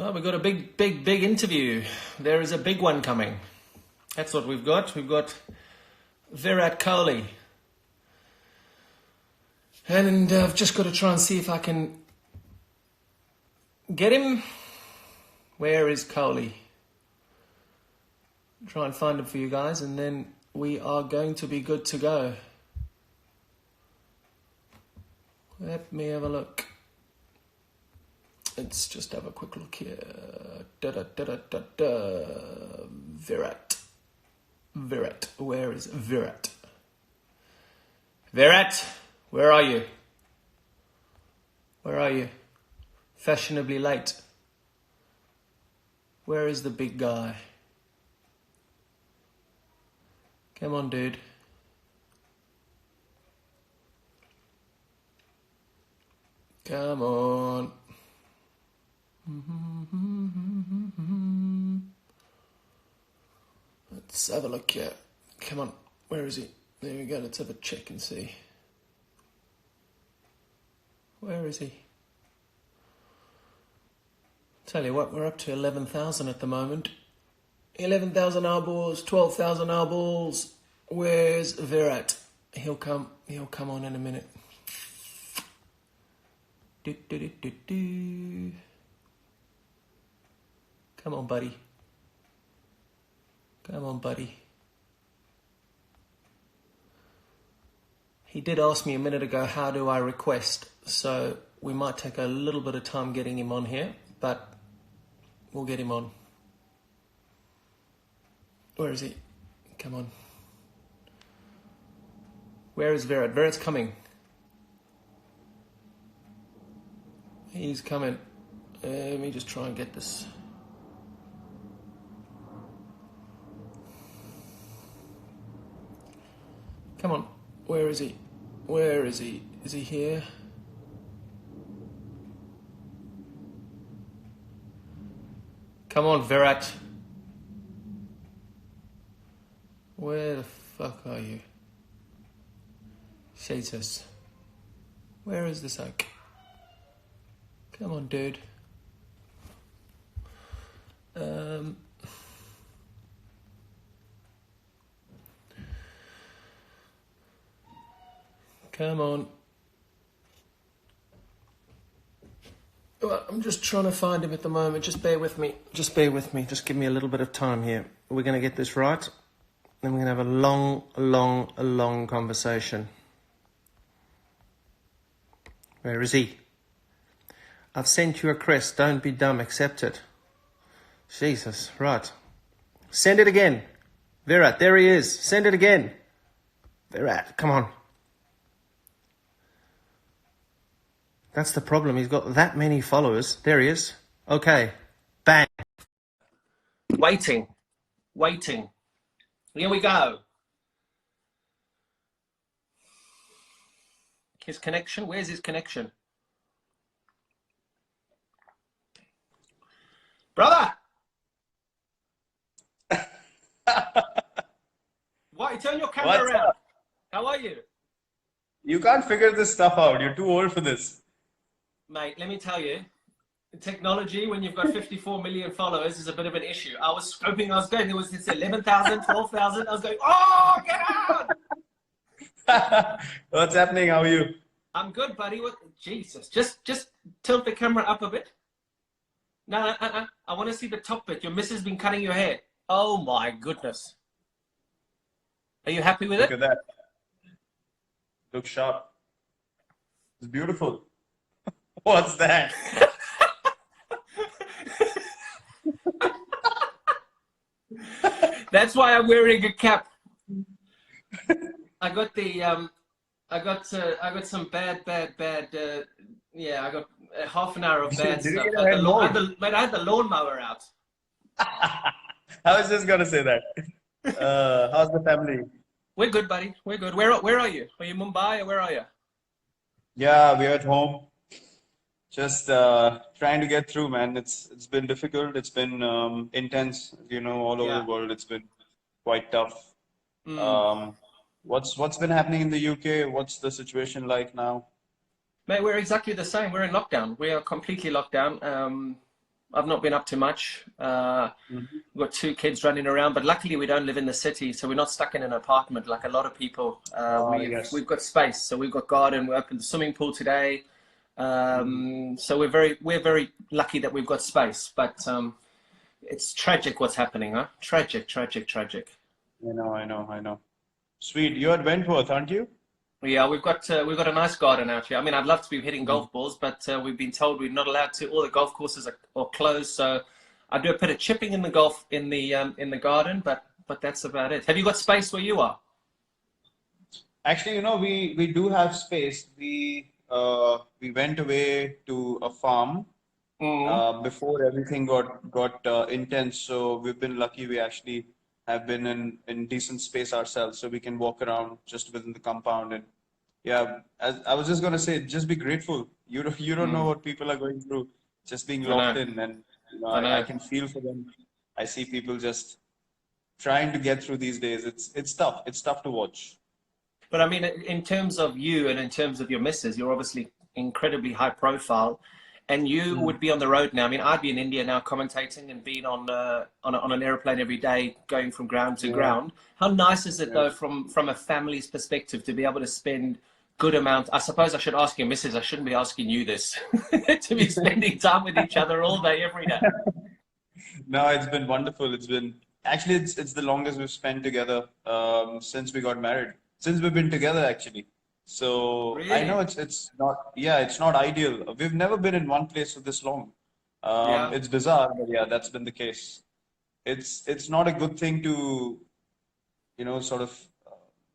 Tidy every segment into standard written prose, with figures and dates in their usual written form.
Oh, we've got a big interview. There is a big one coming. That's what we've got. We've got Virat Kohli. And I've just got to try and see if I can get him. Where is Kohli? Try and find him for you guys, and then we are going to be good to go. Let me have a look. Let's just have a quick look here. Virat. Virat. Where is Virat? Virat, where are you? Where are you? Fashionably late. Where is the big guy? Come on, dude. Come on. Let's have a look here. Come on. Where is he? There we go. Let's have a check and see. Where is he? Tell you what, we're up to 11,000 at the moment. 11,000 eyeballs, 12,000 eyeballs. Where's Virat? He'll come on in a minute. Come on, buddy. Come on, buddy. He did ask me a minute ago, how do I request? So we might take a little bit of time getting him on here, but we'll get him on. Where is he? Come on. Where is Virat? Virat's coming. He's coming. Let me just try and get this. Come on. Where is he? Where is he? Is he here? Come on, Virat. Where the fuck are you? Jesus. Where is this oak? Come on, dude. Come on. Well, I'm just trying to find him at the moment. Just bear with me. Just bear with me. Just give me a little bit of time here. We're going to get this right. Then we're going to have a long conversation. Where is he? I've sent you a crest. Don't be dumb. Accept it. Jesus. Right. Send it again. Virat, there he is. Send it again. Virat, come on. That's the problem. He's got that many followers. There he is. Okay. Bang. Waiting. Here we go. His connection. Where's his connection? Brother! Why? Turn your camera around. Up? How are you? You can't figure this stuff out. You're too old for this. Mate, let me tell you, technology, when you've got 54 million followers, is a bit of an issue. I was scoping, I was going, there was this 11,000, 12,000. I was going, oh, get out! What's happening? How are you? I'm good, buddy. What? Jesus. Just tilt the camera up a bit. No. I want to see the top bit. Your missus has been cutting your hair. Oh, my goodness. Are you happy with it? Look at that. Looks sharp. It's beautiful. What's that? That's why I'm wearing a cap. I got the I got some bad. Yeah, I got half an hour of bad stuff. But I had the lawnmower out. I was just gonna say that. How's the family? We're good, buddy. We're good. Where are you? Are you Mumbai or where are you? Yeah, we're at home. Just trying to get through, man. It's been difficult. It's been intense, all over the world. It's been quite tough. What's been happening in the UK? What's the situation like now? Mate, we're exactly the same. We're in lockdown. We are completely locked down. I've not been up to much. Mhm. We've got two kids running around, but luckily we don't live in the city, so we're not stuck in an apartment like a lot of people. Yes. We've got space, so we've got garden. We opened the swimming pool today, Mhm. so we're very lucky that we've got space. But it's tragic what's happening, huh? Tragic, tragic, tragic. I know. Sweet. You're at Wentworth, aren't you? Yeah, we've got a nice garden out here. I mean, I'd love to be hitting Mhm. golf balls, but we've been told we're not allowed to. All the golf courses are closed, so I do a bit of chipping in the golf in the garden, but that's about it. Have you got space where you are? Actually, we do have space. We went away to a farm Mm. before everything got intense. So we've been lucky. We actually have been in decent space ourselves, so we can walk around just within the compound. And yeah, as I was just gonna say, just be grateful. You don't know Mm. what people are going through, just being I locked know, in, and I I know. can feel for them. I see people just trying to get through these days. It's tough. It's tough to watch. But I mean, in terms of you and in terms of your missus, you're obviously incredibly high profile, and you Mm. would be on the road now. I mean, I'd be in India now commentating and being on an airplane every day, going from ground to Yeah, ground. How nice is it yeah. though, from a family's perspective, to be able to spend good amount? I suppose I should ask your missus. I shouldn't be asking you this. To be spending time with each other all day, every day. No, it's been wonderful. It's the longest we've spent together since we got married. Since we've been together actually. So I know Really? it's not ideal. We've never been in one place for this long. Yeah. It's bizarre, but yeah, that's been the case. It's not a good thing to, sort of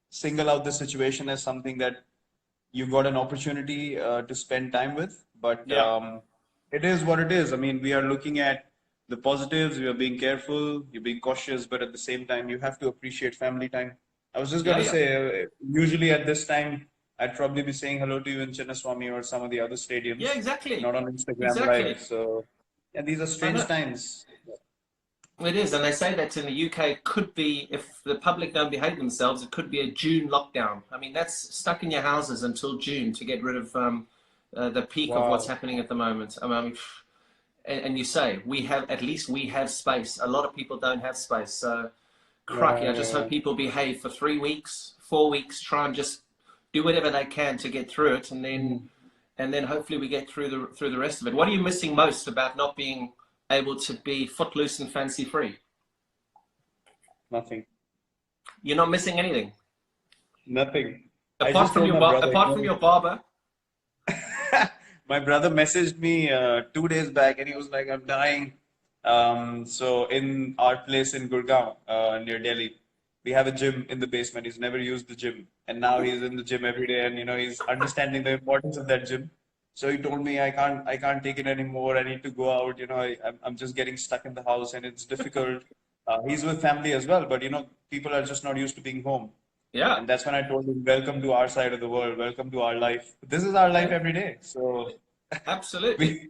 single out the situation as something that you got an opportunity to spend time with. But Yeah. it is what it is. I mean, we are looking at the positives. We are being careful. You're being cautious, but at the same time, you have to appreciate family time. I was just going Yeah. to Yeah. say, usually at this time, I'd probably be saying hello to you in Chinnaswamy or some of the other Yeah. stadiums, Exactly. not on Instagram Live. Exactly. So, yeah, these are I strange know. times. It is, and they say that in the UK it could be, if the public don't behave themselves, it could be a June lockdown. I mean, that's stuck in your houses until June to get rid of the peak of what's Wow. happening at the moment. I mean, and you say we have, at least we have space. A lot of people don't have space, so crucky. Yeah, I just yeah, hope people behave for 3 weeks, 4 weeks, try and just do whatever they can to get through it, yeah. and then hopefully we get through the rest of it. What are you missing most about not being able to be footloose and fancy free? Nothing. You're not missing anything Nothing. I just told apart from your barber. my brother messaged me 2 days back, and he was like, "I'm dying." So in our place in Gurgaon, near Delhi, we have a gym in the basement. He's never used the gym, and now he's in the gym every day, and he's understanding the importance of that gym. So he told me, I can't take it anymore. I need to go out. I'm just getting stuck in the house, and it's difficult. He's with family as well, but people are just not used to being home. Yeah, And that's when I told him, welcome to our side of the world, welcome to our life. This is our life yeah, every day. So absolutely. we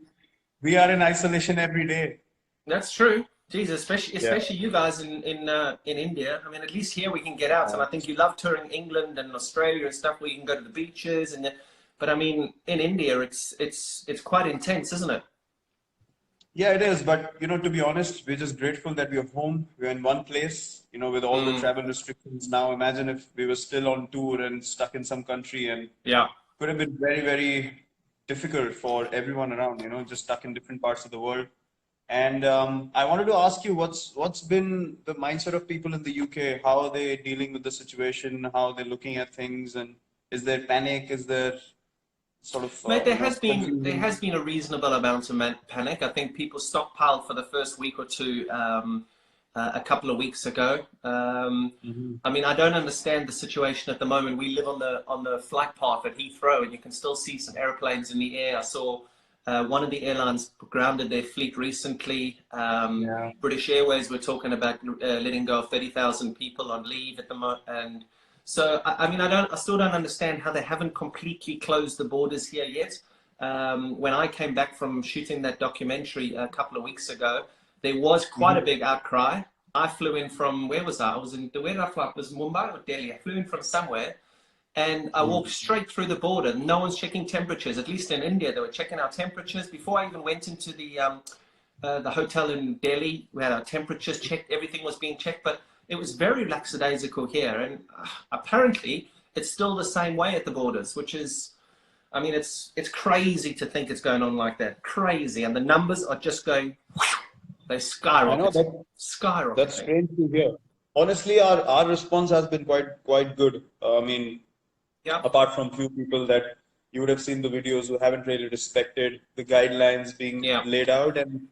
we are in isolation every day. That's true. Jesus, Yeah. especially you guys in India. I mean, at least here we can get out, and I think you love touring England and Australia and stuff where you can go to the beaches but I mean, in India, it's quite intense, isn't it? Yeah, it is. But to be honest, we're just grateful that we're home. We're in one place, with all the Mm, travel restrictions now. Imagine if we were still on tour and stuck in some country, and yeah. could have been very, very difficult for everyone around, just stuck in different parts of the world. And I wanted to ask you, what's been the mindset of people in the UK? How are they dealing with the situation? How are they looking at things? And is there panic? Is there sort of Mate, there confusion? has been a reasonable amount of panic. I think people stockpiled for the first week or two a couple of weeks ago. Hmm. I mean, I don't understand the situation at the moment. We live on the flight path at Heathrow, and you can still see some airplanes in the air. I saw one of the airlines grounded their fleet recently. Yeah. British Airways were talking about letting go of 30,000 people on leave at the moment, and so I mean, I still don't understand how they haven't completely closed the borders here yet. When I came back from shooting that documentary a couple of weeks ago, there was quite a Hmm. big outcry. I flew in from, where was I? I was in, where did I fly? It was Mumbai or Delhi. I flew in from somewhere, and I walked straight through the border. No one's checking temperatures. At least in India, they were checking our temperatures before I even went into the hotel in Delhi. We had our temperatures checked. Everything was being checked, but it was very lackadaisical here. And apparently, it's still the same way at the borders, which is, I mean, it's crazy to think it's going on like that. Crazy. And the numbers are just going, they I know skyrocket. that Skyrocketing. that's strange to hear. Honestly, our response has been quite good. I mean, Yeah. apart from few people that you would have seen the videos who haven't really respected the guidelines being Yeah. laid out, and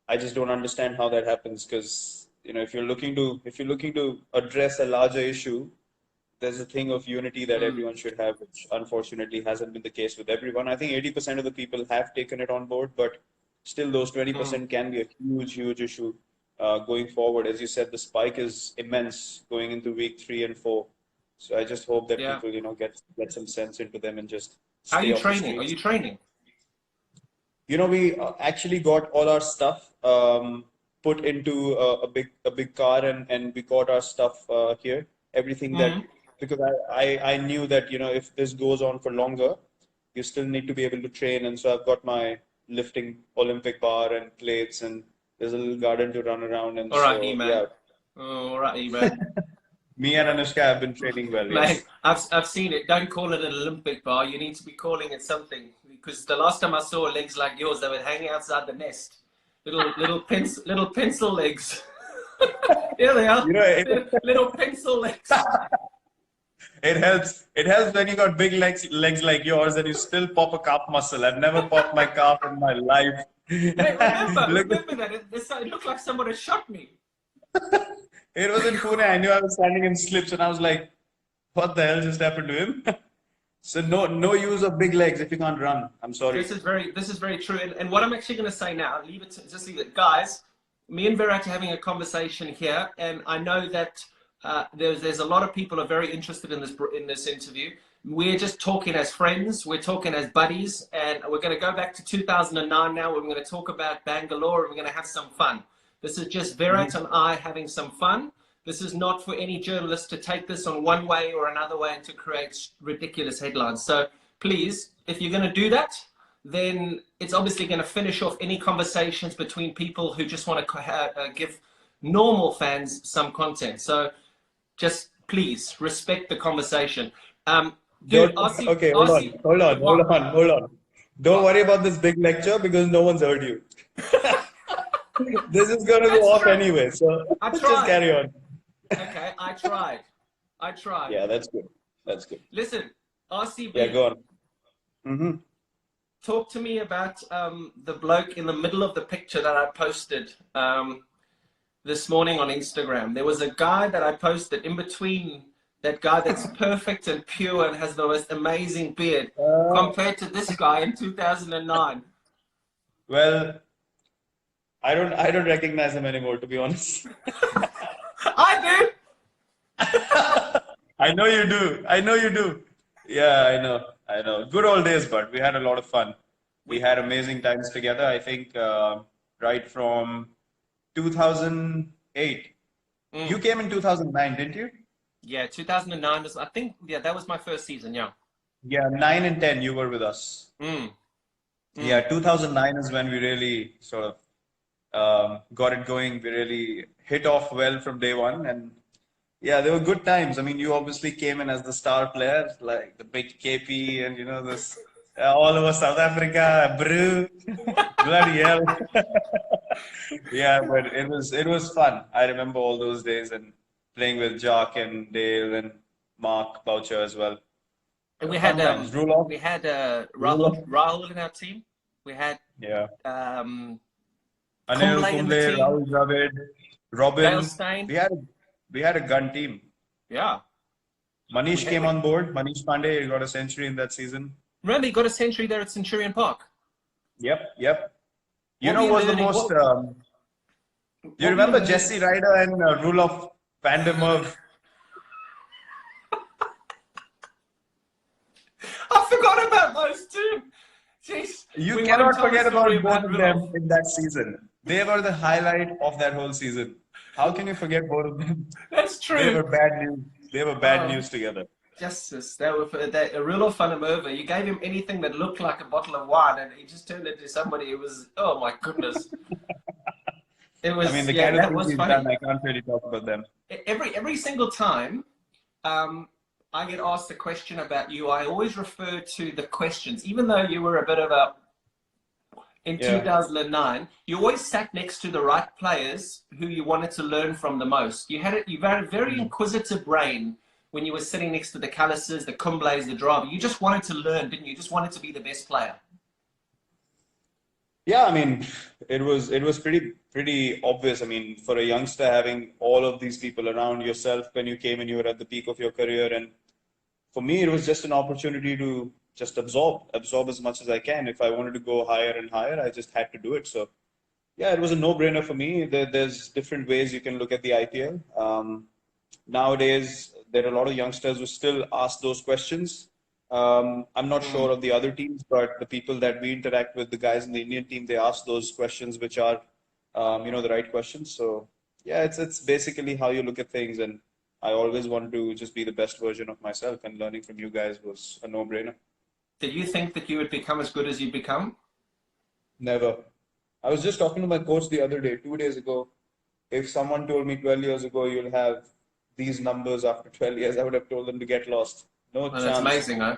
I just don't understand how that happens because if you're looking to address a larger issue, there's a thing of unity that everyone should have, which unfortunately hasn't been the case with everyone. I think 80% of the people have taken it on board, but still those 20% can be a huge issue going forward. As you said, the spike is immense going into week 3 and 4. So I just hope that Yeah. people, get some sense into them and just How are stay you off the training? Are streets. you training? We actually got all our stuff put into a big car, and we got our stuff here. Everything that because I knew that if this goes on for longer, you still need to be able to train, and so I've got my lifting Olympic bar and plates, and there's a little garden to run around, and All right, so E-man. yeah, All right, E-man. me and Anushka have been training well. Mate, Yes. I've seen it. Don't call it an Olympic bar. You need to be calling it something. Because the last time I saw legs like yours, they were hanging outside the nest. Little pencil legs. Here they are. Little pencil legs. It helps. It helps when you got big legs like yours, and you still pop a calf muscle. I've never popped my calf in my life. Mate, remember that. It looked like someone had shot me. It was in Pune. I knew I was standing in slips, and I was like, "What the hell just happened to him?" So no use of big legs if you can't run. I'm sorry. This is very true. And what I'm actually going to say now, just leave it, guys. Me and Virat are having a conversation here, and I know that there's a lot of people are very interested in this interview. We're just talking as friends. We're talking as buddies, and we're going to go back to 2009 now. We're going to talk about Bangalore, and we're going to have some fun. This is just Virat and I having some fun. This is not for any journalist to take this on one way or another way and to create ridiculous headlines. So please, if you're going to do that, then it's obviously going to finish off any conversations between people who just want to give normal fans some content. So just please respect the conversation. Dude, Okay, hold on. Don't worry about this big lecture because no one's heard you. This is going to go off anyway, so just carry on. Okay, I tried. Yeah, that's good. That's good. Listen, RCB. Yeah, go on. Talk to me about the bloke in the middle of the picture that I posted this morning on Instagram. There was a guy that I posted in between that guy that's perfect and pure and has the most amazing beard compared to this guy in 2009. Well, I don't recognize him anymore, to be honest. I do. I know you do. Yeah, I know. Good old days, but we had a lot of fun. We had amazing times together. I think right from 2008. You came in 2009, didn't you? Yeah, 2009 was, I think, that was my first season, yeah. Yeah, 9 and 10, you were with us. Yeah, 2009 is when we really sort of got it going. We really hit off well from day one. And yeah, they were good times. I mean, you obviously came in as the star player, like the big KP and, this all over South Africa, brew, bloody hell. Yeah, but it was fun. I remember all those days and playing with Jock and Dale and Mark Boucher as well. And we had Rahul in our team. We had Anil Kumble in the Kumble, team. Rahul Dravid, Robin. Dale Stein. We had a gun team. Yeah. Manish came on board. Manish Pandey got a century in that season. Remember, he got a century there at Centurion Park. Yep. Was the most... do you remember Jesse Ryder and Roelof van der Merwe? I forgot about those two. Jeez. You cannot forget about both of them in that season. They were the highlight of that whole season. How can you forget both of them? That's true. They were bad news. They were bad news together. Justice. That a real fun him over. You gave him anything that looked like a bottle of wine, and he just turned into somebody who was. Oh my goodness. It I mean, was, the yeah, kind of that things was he's funny. done, I can't really talk about them. Every single time I get asked a question about you, I always refer to the questions, even though you were a bit of a in Yeah. 2009, you always sat next to the right players who you wanted to learn from the most. You had a very Mm. inquisitive brain when you were sitting next to the Callises, the Kumblays, the Dravi. You just wanted to learn, didn't you? You just wanted to be the best player. Yeah, I mean, it was pretty obvious. I mean, for a youngster having all of these people around yourself when you came and you were at the peak of your career, and for me, it was just an opportunity to just absorb as much as I can. If I wanted to go higher and higher, I just had to do it. So yeah, it was a no-brainer for me. There's different ways you can look at the IPL. Nowadays, there are a lot of youngsters who still ask those questions. I'm not sure Mm. of the other teams, but the people that we interact with, the guys in the Indian team, they ask those questions, which are, the right questions. So yeah, it's basically how you look at things, and I always want to just be the best version of myself, and learning from you guys was a no-brainer. Did you think that you would become as good as you become? Never. I was just talking to my coach the other day, 2 days ago. If someone told me 12 years ago you'll have these numbers after 12 years, I would have told them to get lost. No Well, that's chance. amazing, huh?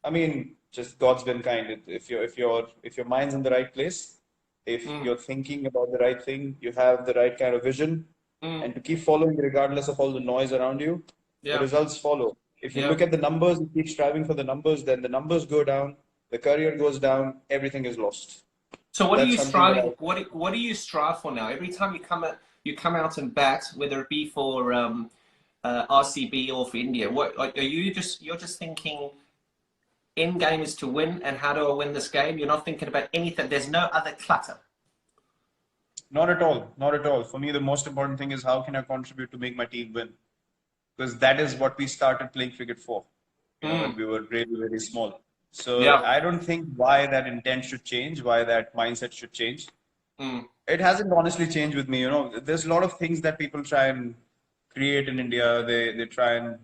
I mean, just God's been kind. If your mind's in the right place, if Mm. you're thinking about the right thing, you have the right kind of vision, Mm. and to keep following regardless of all the noise around you, the Yeah, results follow. If you yeah. look at the numbers and keep striving for the numbers, then the numbers go down, the career goes down, everything is lost. So what are That's you something that striving? I What do you strive for now? Every time you come out and bat, whether it be for RCB or for India, what are you just you're just thinking end game is to win, and how do I win this game? You're not thinking about anything. There's no other clutter. Not at all. Not at all. For me, the most important thing is how can I contribute to make my team win? Because that is what we started playing cricket for, when Mm. we were really, really small. So Yeah. I don't think why that intent should change, why that mindset should change. Mm. It hasn't honestly changed with me. There's a lot of things that people try and create in India. They try and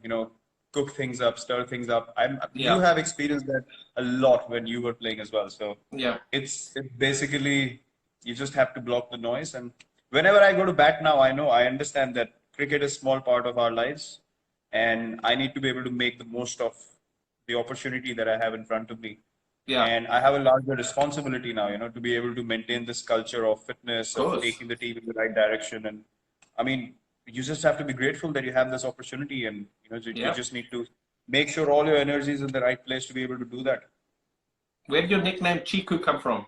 cook things up, stir things up. You Yeah. have experienced that a lot when you were playing as well. So Yeah. it's basically you just have to block the noise. And whenever I go to bat now, I understand that cricket is a small part of our lives, and I need to be able to make the most of the opportunity that I have in front of me. Yeah. And I have a larger responsibility now, to be able to maintain this culture of Of fitness, of course. taking the team in the right direction. And I mean, you just have to be grateful that you have this opportunity, and you Yeah. just need to make sure all your energy is in the right place to be able to do that. Where did your nickname Chiku come from?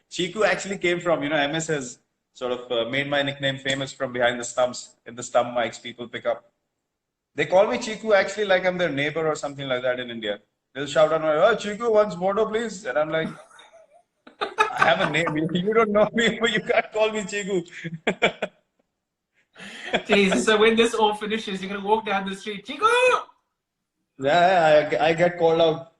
Chiku actually came from, MS has sort of made my nickname famous from behind the stumps. In the stump mics, people pick up. They call me Chiku actually like I'm their neighbor or something like that in India. They'll shout out, "Oh, Chiku, once photo, please." And I'm like, I have a name. You don't know me, but you can't call me Chiku. Jesus. So when this all finishes, you're gonna walk down the street, Chiku. Yeah, I get called out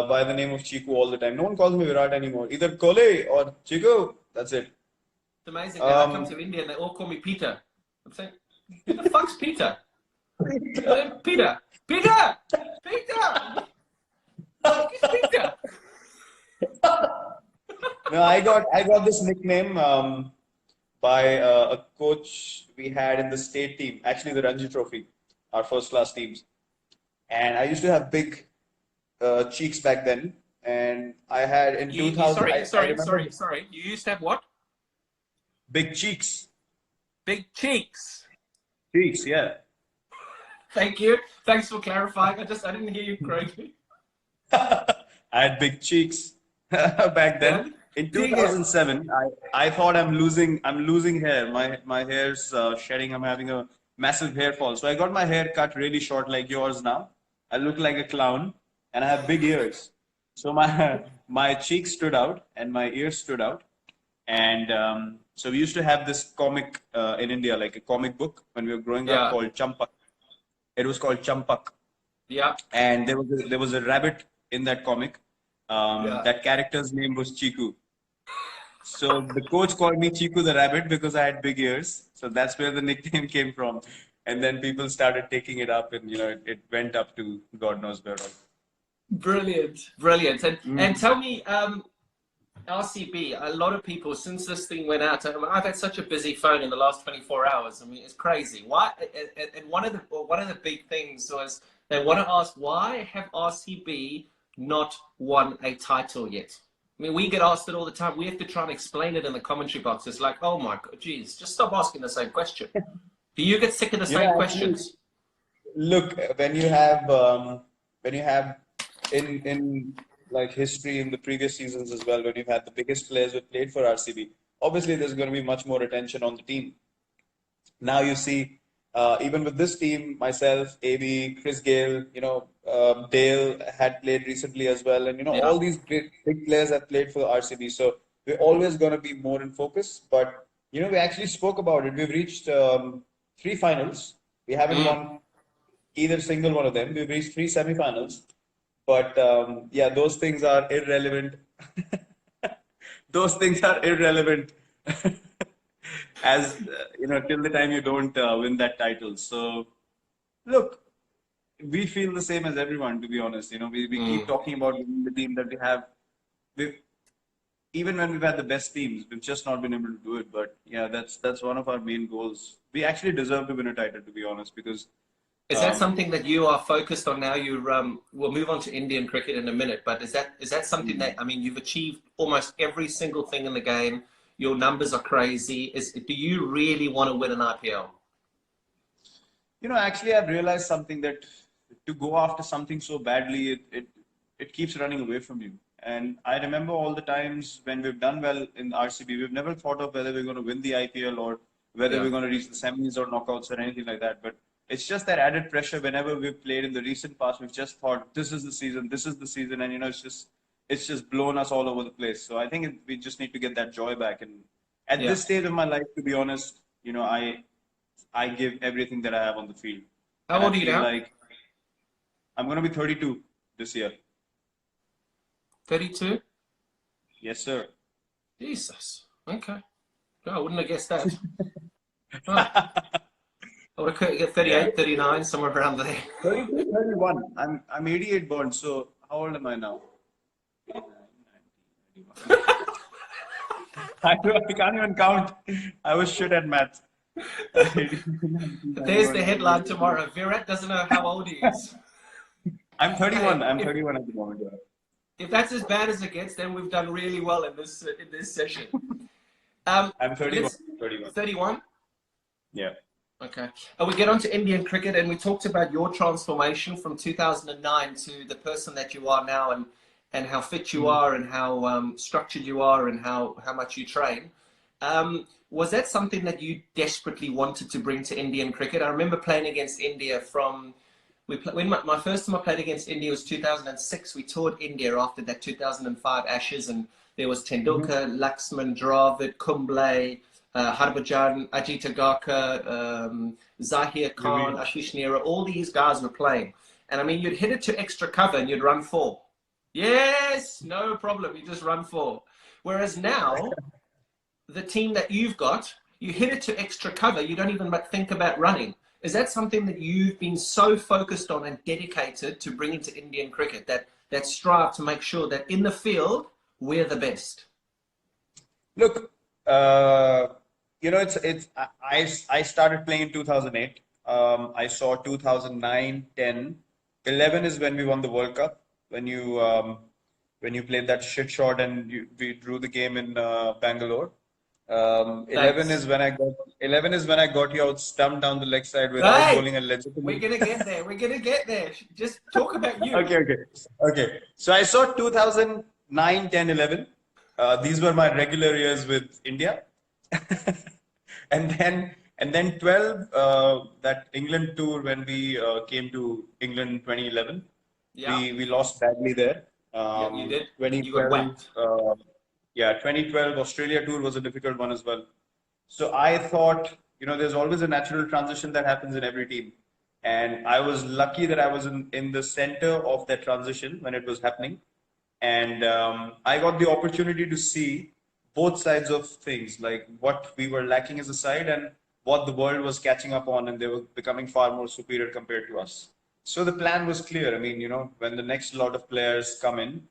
by the name of Chiku all the time. No one calls me Virat anymore. Either Kohli or Chiku. That's it. It's amazing, man. I come Um, to India and they all call me Peter. I'm saying, who the fuck's Peter? Peter. Peter. Peter. Fuck is Peter? no, I got this nickname by a coach we had in the state team, actually the Ranji Trophy, our first class teams. And I used to have big cheeks back then. And I had in You 2000, I remember sorry. You used to have what? big cheeks. Big cheeks. Cheeks, yeah. Thank you. Thanks for clarifying. I didn't hear you correctly. I had big cheeks back Yeah. then. In Tigger. 2007, I thought I'm losing hair. My hair's shedding. I'm having a massive hair fall. So I got my hair cut really short like yours now. I look like a clown, and I have big ears. So my my cheeks stood out and my ears stood out. And so we used to have this comic in India, like a comic book when we were growing up Yeah. called Champak. It was called Champak, Yeah. and there was a rabbit in that comic. Yeah. That character's name was Chiku. So the coach called me Chiku the rabbit because I had big ears. So that's where the nickname came from. And then people started taking it up, and it went up to God knows where all. Brilliant. Brilliant. And Mm. tell me, RCB, a lot of people, since this thing went out, I've had such a busy phone in the last 24 hours. I mean, it's crazy. Why? And one of the big things was they want to ask, why have RCB not won a title yet? I mean, we get asked it all the time. We have to try and explain it in the commentary box. It's like, oh my God, geez, just stop asking the same question. Do you get sick of the same questions? Look, when you have in like history in the previous seasons as well, when you've had the biggest players who played for RCB, obviously there's going to be much more attention on the team. Now you see, even with this team, myself, AB, Chris Gale, Dale had played recently as well, and Yeah. all these great big players have played for the RCB. So we're always going to be more in focus. But we actually spoke about it. We've reached three finals. We haven't won either single one of them. We've reached three semifinals. But yeah, those things are irrelevant. Those things are irrelevant as till the time you don't win that title. So look, we feel the same as everyone, to be honest. We keep talking about the team that we have. We've, even when we've had the best teams, we've just not been able to do it. But yeah, that's one of our main goals. We actually deserve to win a title, to be honest, because is that something that you are focused on now? We'll move on to Indian cricket in a minute, but is that something that, I mean, you've achieved almost every single thing in the game. Your numbers are crazy. Do you really want to win an IPL? Actually, I've realized something, that to go after something so badly, it keeps running away from you. And I remember all the times when we've done well in RCB, we've never thought of whether we're going to win the IPL or whether we're going to reach the semis or knockouts or anything like that. But it's just that added pressure whenever we've played in the recent past. We've just thought, this is the season, and it's just blown us all over the place. So I think we just need to get that joy back. And at this stage of my life, to be honest, I give everything that I have on the field. How old are you now? Like I'm going to be 32 this year. 32? Yes, sir. Jesus. Okay. No, I wouldn't have guessed that. Oh. I would have get 38, 39, somewhere around there. 32, 31. I'm 88 born, so how old am I now? I can't even count. I was shit at math. There's the headline tomorrow. Virat doesn't know how old he is. I'm 31. I'm 31 at the moment. Yeah. If that's as bad as it gets, then we've done really well in this session. I'm 31. 31. 31? Yeah. Okay. And we get on to Indian cricket, and we talked about your transformation from 2009 to the person that you are now, and how fit you are, and how structured you are, and how much you train. Was that something that you desperately wanted to bring to Indian cricket? I remember playing against India when my first time I played against India was 2006. We toured India after that 2005 Ashes, and there was Tendulkar, Laxman, Dravid, Kumble, Harbhajan, Ajit Agarkar, Zahir Khan, Ashish Nehra. All these guys were playing. And I mean, you'd hit it to extra cover and you'd run 4. Yes, no problem. You just run 4. Whereas now, the team that you've got, you hit it to extra cover. You don't even think about running. Is that something that you've been so focused on and dedicated to bring into Indian cricket, that strive to make sure that in the field, we're the best? Look, I started playing in 2008. I saw 2009, 10, 11 is when we won the World Cup. When you played that shit shot and we drew the game in Bangalore. 11 is when I got you out stumped down the leg side without bowling a legitimate. We're gonna get there. We're gonna get there. Just talk about you. Okay. So I saw 2009, 10, 11. These were my regular years with India. and then 12, that England tour when we came to England 2011. Yeah. We lost badly there. You did. 2012, you got whacked. 2012 Australia tour was a difficult one as well. So I thought, there's always a natural transition that happens in every team. And I was lucky that I was in the center of that transition when it was happening. And I got the opportunity to see both sides of things, like what we were lacking as a side and what the world was catching up on, and they were becoming far more superior compared to us. So the plan was clear. I mean, when the next lot of players come in,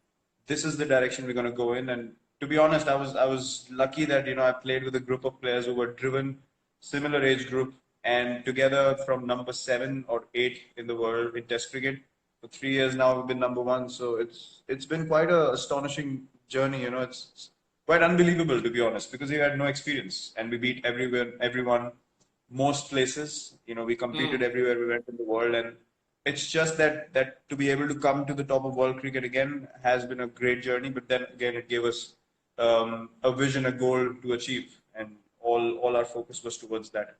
this is the direction we're going to go in. And to be honest, I was lucky that I played with a group of players who were driven, similar age group, and together from number 7 or 8 in the world in Test cricket. For 3 years now, we've been number one. So it's been quite a astonishing journey. It's quite unbelievable to be honest, because we had no experience and we beat everyone, most places. We competed Mm. everywhere we went in the world, and it's just that to be able to come to the top of world cricket again has been a great journey. But then again, it gave us a vision, a goal to achieve, and all our focus was towards that.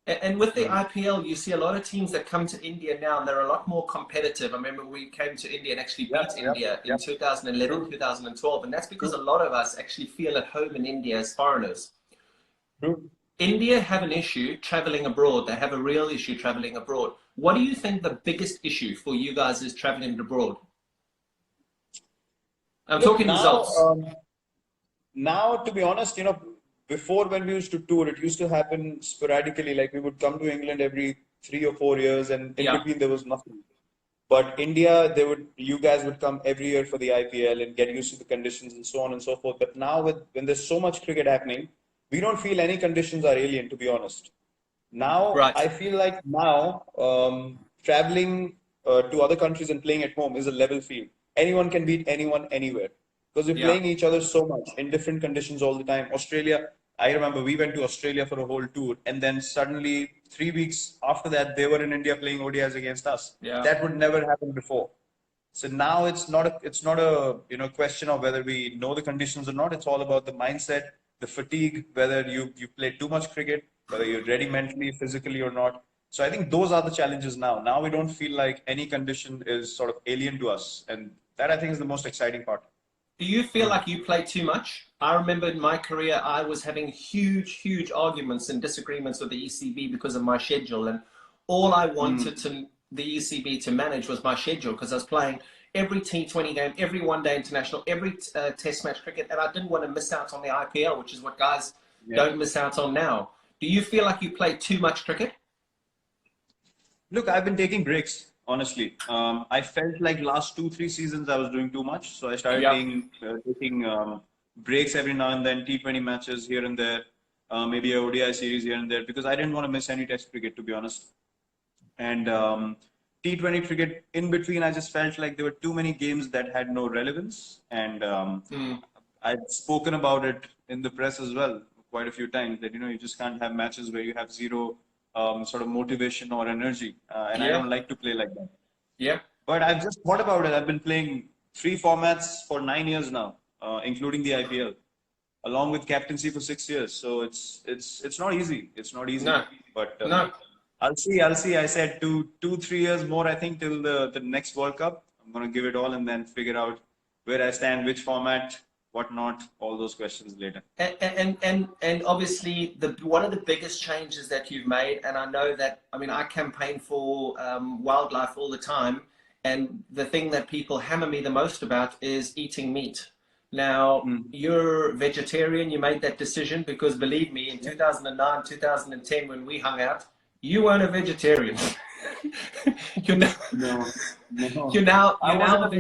And with the Mm. IPL, you see a lot of teams that come to India now, and they're a lot more competitive. I remember we came to India and actually Yep, beat yep, India in yep. 2011, True, 2012, and that's because a true, lot of us actually feel at home in India as foreigners. true. India have an issue traveling abroad. They have a real issue traveling abroad. What do you think the biggest issue for you guys is traveling abroad? I'm Look, talking now, results. now, to be honest, before when we used to tour, it used to happen sporadically. Like we would come to England every 3 or 4 years, and in Yeah, between there was nothing. But India, you guys would come every year for the IPL and get used to the conditions and so on and so forth. But now, when there's so much cricket happening, we don't feel any conditions are alien, to be honest. Now, right. I feel like now traveling to other countries and playing at home is a level field. Anyone can beat anyone anywhere because we're Yeah, playing each other so much in different conditions all the time. Australia, I remember we went to Australia for a whole tour, and then suddenly 3 weeks after that, they were in India playing ODIs against us. yeah. That would never happen before. So now it's not a question of whether we know the conditions or not. It's all about the mindset, the fatigue, whether you play too much cricket, whether you're ready mentally, physically or not. So I think those are the challenges now. Now we don't feel like any condition is sort of alien to us, and that I think is the most exciting part. Do you feel Hmm. like you play too much? I remember in my career, I was having huge arguments and disagreements with the ECB because of my schedule. And all I wanted Hmm. to the ECB to manage was my schedule because I was playing every T20 game, every one-day international, every test match cricket, and I didn't want to miss out on the IPL, which is what guys Yeah. don't miss out on now. Do you feel like you play too much cricket? Look, I've been taking breaks, honestly. I felt like last 2, 3 seasons I was doing too much, so I started Yeah. taking breaks every now and then, T20 matches here and there, maybe a ODI series here and there, because I didn't want to miss any Test cricket, to be honest. And T20 cricket in between, I just felt like there were too many games that had no relevance, and Mm. I'd spoken about it in the press as well quite a few times that you just can't have matches where you have zero sort of motivation or energy, and I Yeah. don't like to play like that. Yeah. But I've just thought about it. I've been playing 3 formats for 9 years now, including the IPL, along with captaincy for 6 years. So it's not easy. It's not easy, No. but No. I'll see. I'll see. I said 2, 3 years more. I think till the next World Cup. I'm gonna give it all and then figure out where I stand, which format, what not, all those questions later. And obviously the one of the biggest changes that you've made, and I know that I mean I campaign for wildlife all the time, and the thing that people hammer me the most about is eating meat. Now Mm. you're vegetarian. You made that decision because believe me, in Yeah. 2009, 2010, when we hung out, you weren't a vegetarian. you're now No, no. I you're now wasn't a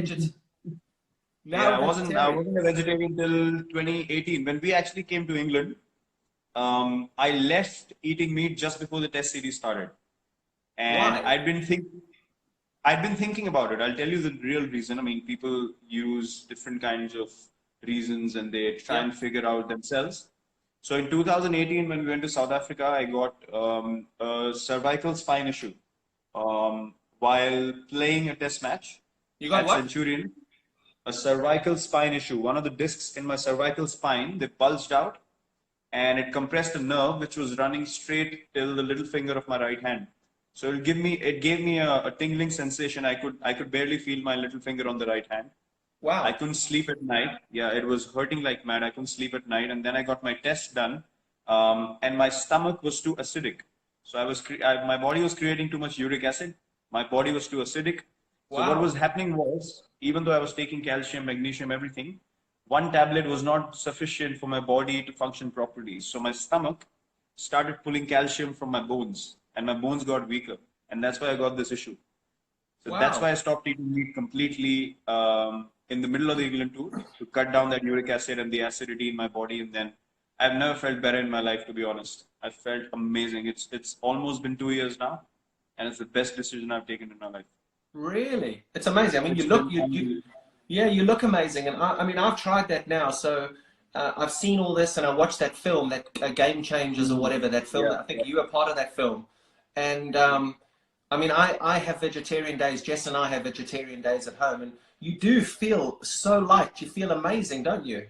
a now yeah, a I vegetarian. wasn't a vegetarian till 2018 when we actually came to England. I left eating meat just before the Test series started, and Why? I'd been thinking about it. I'll tell you the real reason. I mean, people use different kinds of reasons and they try Yeah. and figure out themselves. So in 2018, when we went to South Africa, I got a cervical spine issue while playing a test match You got at what? Centurion. A cervical spine issue. One of the discs in my cervical spine, they bulged out and it compressed a nerve which was running straight till the little finger of my right hand. So it gave me a tingling sensation. I could barely feel my little finger on the right hand. I Wow. couldn't sleep at night. Yeah, it was hurting like mad. I couldn't sleep at night, and then I got my test done, and my stomach was too acidic. So my body was creating too much uric acid. My body was too acidic. So what was Wow. happening was, even though I was taking calcium, magnesium, everything, one tablet was not sufficient for my body to function properly. So my stomach started pulling calcium from my bones, and my bones got weaker, and that's why I got this issue. So that's Wow. why I stopped eating meat completely in the middle of the England tour to cut down that uric acid and the acidity in my body. And then I've never felt better in my life, to be honest. I felt amazing. It's almost been 2 years now, and it's the best decision I've taken in my life. Really? It's amazing. I mean, It's been yeah, you look amazing. And I mean, I've tried that now. So I've seen all this and I watched that film, that Game Changers or whatever, that film. yeah, I think yeah, you were part of that film. And I mean, I have vegetarian days. Jess and I have vegetarian days at home. And you do feel so light. You feel amazing, don't you?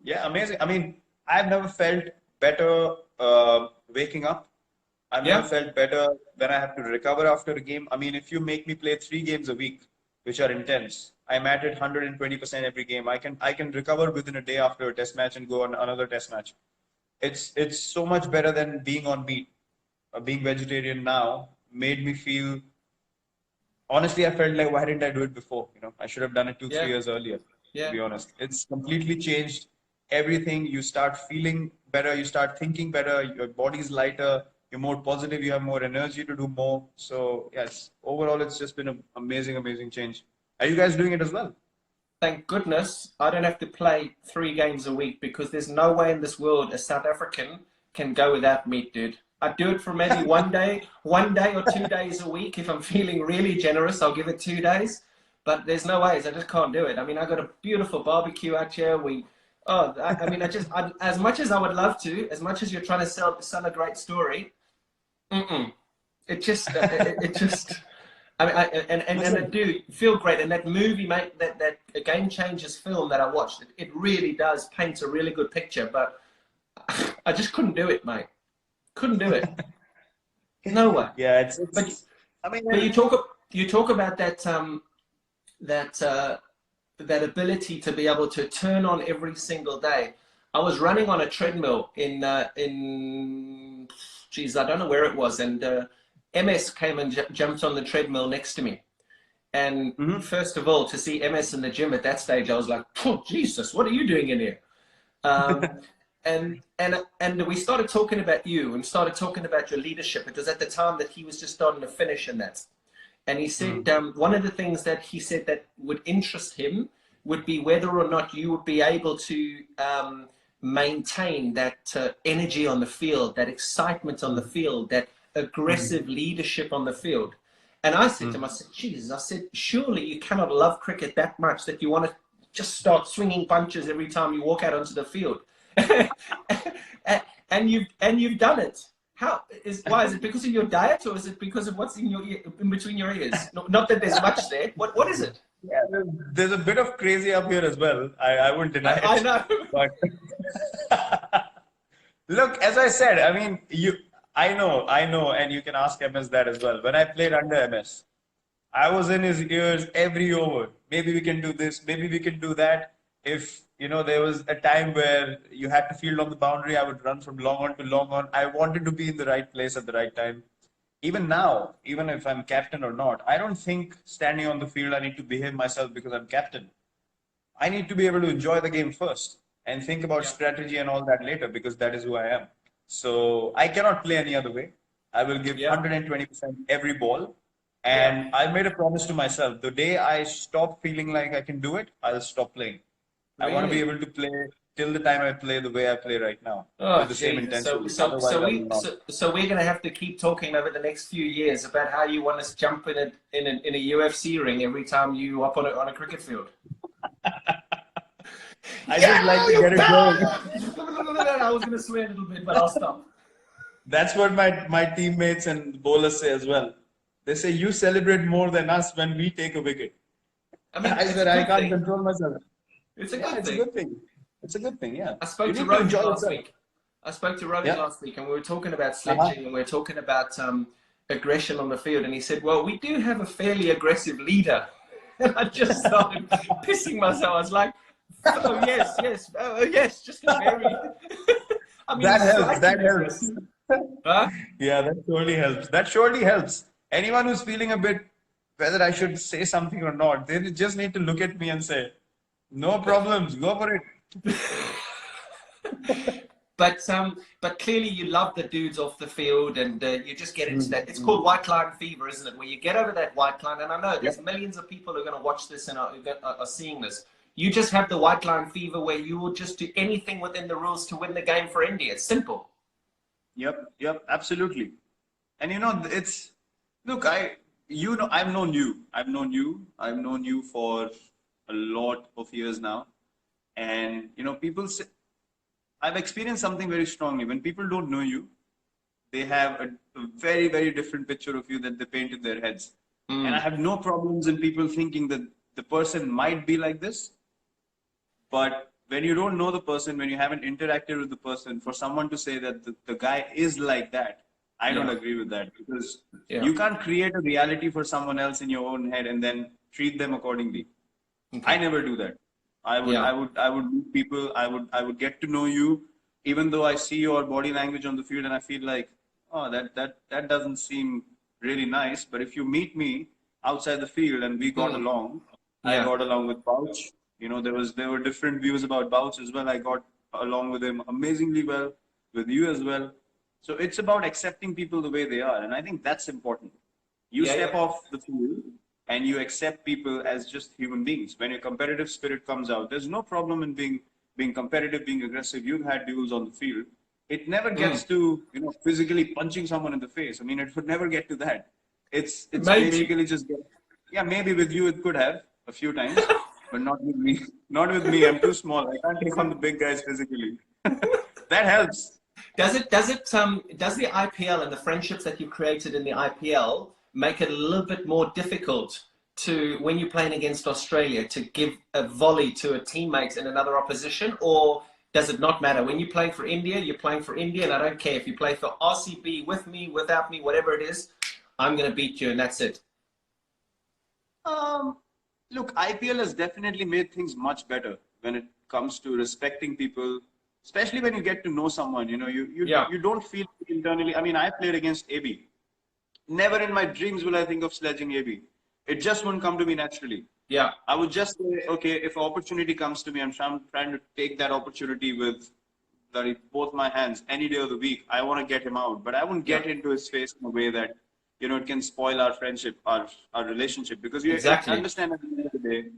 yeah, amazing. I mean, I've never felt better waking up. I've never Yeah. felt better when I have to recover after a game. I mean, if you make me play 3 games a week, which are intense, I'm at it 120% every game. I can recover within a day after a test match and go on another test match. It's so much better than being on meat. Being vegetarian now made me feel honestly, I felt like why didn't I do it before? I should have done it two, three Yeah. years earlier, to Yeah. be honest. It's completely changed everything. You start feeling better, you start thinking better, your body's lighter, you're more positive, you have more energy to do more. So yes, overall it's just been an amazing, amazing change. Are you guys doing it as well? Thank goodness I don't have to play 3 games a week because there's no way in this world a South African can go without meat, dude. I do it for maybe 1 day or 2 days a week. If I'm feeling really generous, I'll give it 2 days. But there's no ways. I just can't do it. I mean, I got a beautiful barbecue out here. I mean, as much as I would love to, as much as you're trying to sell a great story, mm-mm. It just. I mean, and I Listen, do feel great. And that movie, mate, that Game Changers film that I watched, it really does paint a really good picture. But I just couldn't do it, mate. Couldn't do it. No way. yeah, But I mean, but you talk about that that ability to be able to turn on every single day. I was running on a treadmill in geez, I don't know where it was, and MS came and jumped on the treadmill next to me. And mhm. first of all, to see MS in the gym at that stage, I was like, oh, Jesus, what are you doing in here? Um, and we started talking about you and started talking about your leadership. It was at the time that he was just starting to finish in that. And he said one of the things that he said that would interest him would be whether or not you would be able to maintain that energy on the field, that excitement on the field, that aggressive leadership on the field. And I said to him, I said, Jesus, I said, surely you cannot love cricket that much that you want to just start swinging punches every time you walk out onto the field. and you've done it. Why is it because of your diet or is it because of what's in between your ears? Not that there's much there. What is it? Yeah, there's a bit of crazy up here as well. I wouldn't deny I it. know. But look, as I said, I mean, I know, and you can ask MS that as well. When I played under MS, I was in his ears every over. Maybe we can do this, maybe we can do that. If there was a time where you had to field on the boundary, I would run from long on to long on. I wanted to be in the right place at the right time. Even now, even if I'm captain or not, I don't think standing on the field I need to behave myself because I'm captain. I need to be able to enjoy the game first and think about Yeah. strategy and all that later because that is who I am. So I cannot play any other way. I will give Yeah. 120% every ball. Yeah. And I made a promise to myself the day I stop feeling like I can do it, I'll stop playing. I want to be Really? able to play till the time I play the way I play right now Oh, with the same Jesus. So, intensity. so, Otherwise, so I we, will not. so, so we're going to have to keep talking over the next few years about how you want us to jump in a UFC ring every time you up on a cricket field. I just like Yeah, to you get it going. I was going to swear a little bit, but I'll stop. That's what my teammates and bowlers say as well. They say you celebrate more than us when we take a wicket. I mean, I it's a said I good can't thing. control myself. It's a Yeah, good it's a thing. good thing. It's a good thing. Yeah, I you spoke to need to Rohit enjoy last yourself. week. I spoke to Rohit Yeah. last week, and we were talking about Uh-huh. sledging, and we were talking about aggression on the field. And he said, "Well, we do have a fairly aggressive leader." And I just started pissing myself. I was like, "Oh yes, yes, oh yes, just a very." I mean, That he's helps. That slightly helps. aggressive, huh? Yeah, that surely helps. That surely helps. Anyone who's feeling a bit whether I should say something or not, they just need to look at me and say, "No problems, go for it." But clearly you love the dudes off the field, and you just get into that. It's called white line fever, isn't it? Where you get over that white line, and I know there's millions of people who are going to watch this and are seeing this. You just have the white line fever where you will just do anything within the rules to win the game for India. It's simple. Yep, absolutely. And look, I've known you for a lot of years now. And, people say, I've experienced something very strongly. When people don't know you, they have a very, very different picture of you that they paint in their heads. And I have no problems in people thinking that the person might be like this. But when you don't know the person, when you haven't interacted with the person, for someone to say that the guy is like that, I don't agree with that, because you can't create a reality for someone else in your own head and then treat them accordingly. Okay. I never do that. I would meet people. I would get to know you, even though I see your body language on the field and I feel like, oh, that doesn't seem really nice. But if you meet me outside the field and we got along, I got along with Bouch. There were different views about Bouch as well. I got along with him amazingly well, with you as well. So it's about accepting people the way they are, and I think that's important. You step off the field and you accept people as just human beings. When your competitive spirit comes out, there's no problem in being competitive, being aggressive. You've had duels on the field. It never gets to physically punching someone in the face. I mean, it would never get to that. It's basically just maybe with you it could have a few times, but not with me. Not with me. I'm too small. I can't take on the big guys physically. That helps. Does the IPL and the friendships that you've created in the IPL make it a little bit more difficult to, when you're playing against Australia, to give a volley to a teammate in another opposition? Or does it not matter? When you're playing for India, you're playing for India, and I don't care if you play for RCB, with me, without me, whatever it is, I'm going to beat you, and that's it. Look, IPL has definitely made things much better when it comes to respecting people, especially when you get to know someone. You don't feel internally. I mean, I played against AB. Never in my dreams will I think of sledging AB. It just won't come to me naturally. Yeah. I would just say, okay, if an opportunity comes to me, I'm trying to take that opportunity with both my hands any day of the week. I want to get him out, but I won't get into his face in a way that, it can spoil our friendship, our relationship, because you understand at the end of the day,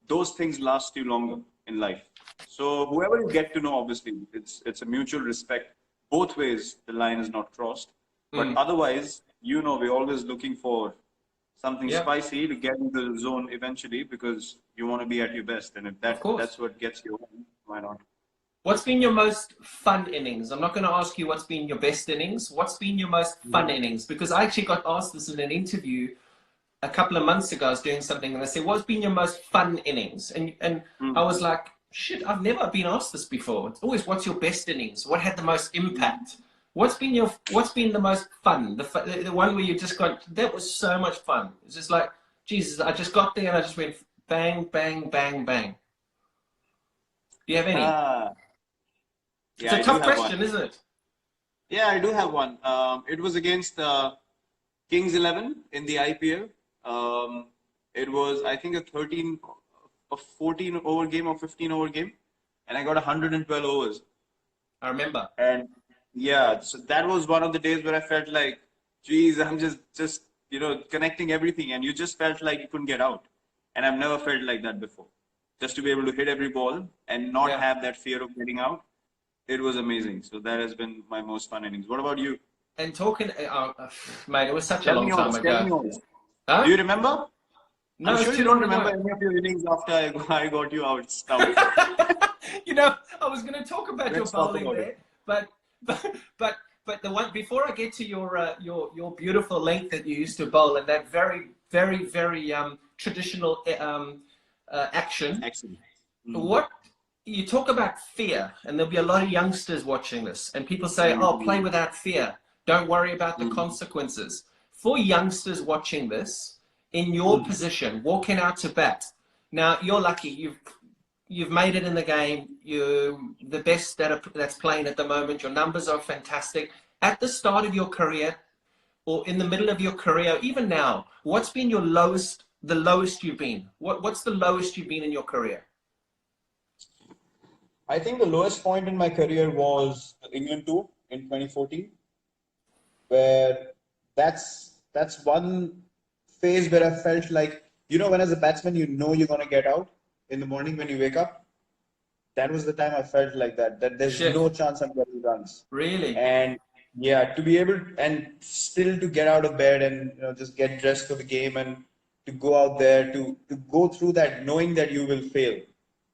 those things last you longer in life. So whoever you get to know, obviously, it's a mutual respect. Both ways, the line is not crossed. But otherwise, we're always looking for something spicy to get into the zone eventually, because you want to be at your best. And if that's what gets you home, why not? What's been your most fun innings? I'm not going to ask you what's been your best innings. What's been your most fun innings? Because I actually got asked this in an interview a couple of months ago. I was doing something and they said, what's been your most fun innings? And I was like, shit, I've never been asked this before. It's always, what's your best innings? What had the most impact? What's been the most fun? The one where you just got, that was so much fun. It's just like, Jesus, I just got there and I just went bang, bang, bang, bang. Do you have any? It's a tough question, isn't it? Yeah, I do have one. It was against Kings 11 in the IPL. It was, I think, a 14 over game or 15 over game, and I got 112 overs. I remember. And so that was one of the days where I felt like, geez, I'm just connecting everything, and you just felt like you couldn't get out. And I've never felt like that before. Just to be able to hit every ball and not have that fear of getting out. It was amazing. So that has been my most fun innings. What about you? And talking, mate, it was such a long time ago. Huh? Do you remember? No, I'm sure you don't remember any of your innings after I got you out. I was going to talk about your bowling there, but the one before I get to your beautiful length that you used to bowl and that very, very, very traditional action. Excellent. What? You talk about fear, and there'll be a lot of youngsters watching this, and people say, oh, play without fear. Don't worry about the consequences. For youngsters watching this, in your position, walking out to bat, now you're lucky. You've made it in the game. You're the best that's playing at the moment. Your numbers are fantastic. At the start of your career, or in the middle of your career, even now, what's been the lowest you've been? What's the lowest you've been in your career? I think the lowest point in my career was the England tour in 2014, where that's one phase where I felt like, when as a batsman, you're gonna get out in the morning when you wake up. That was the time I felt like that there's Shit. no chance I'm getting runs. Really? And yeah, to be able and still to get out of bed and just get dressed for the game and to go out there to go through that knowing that you will fail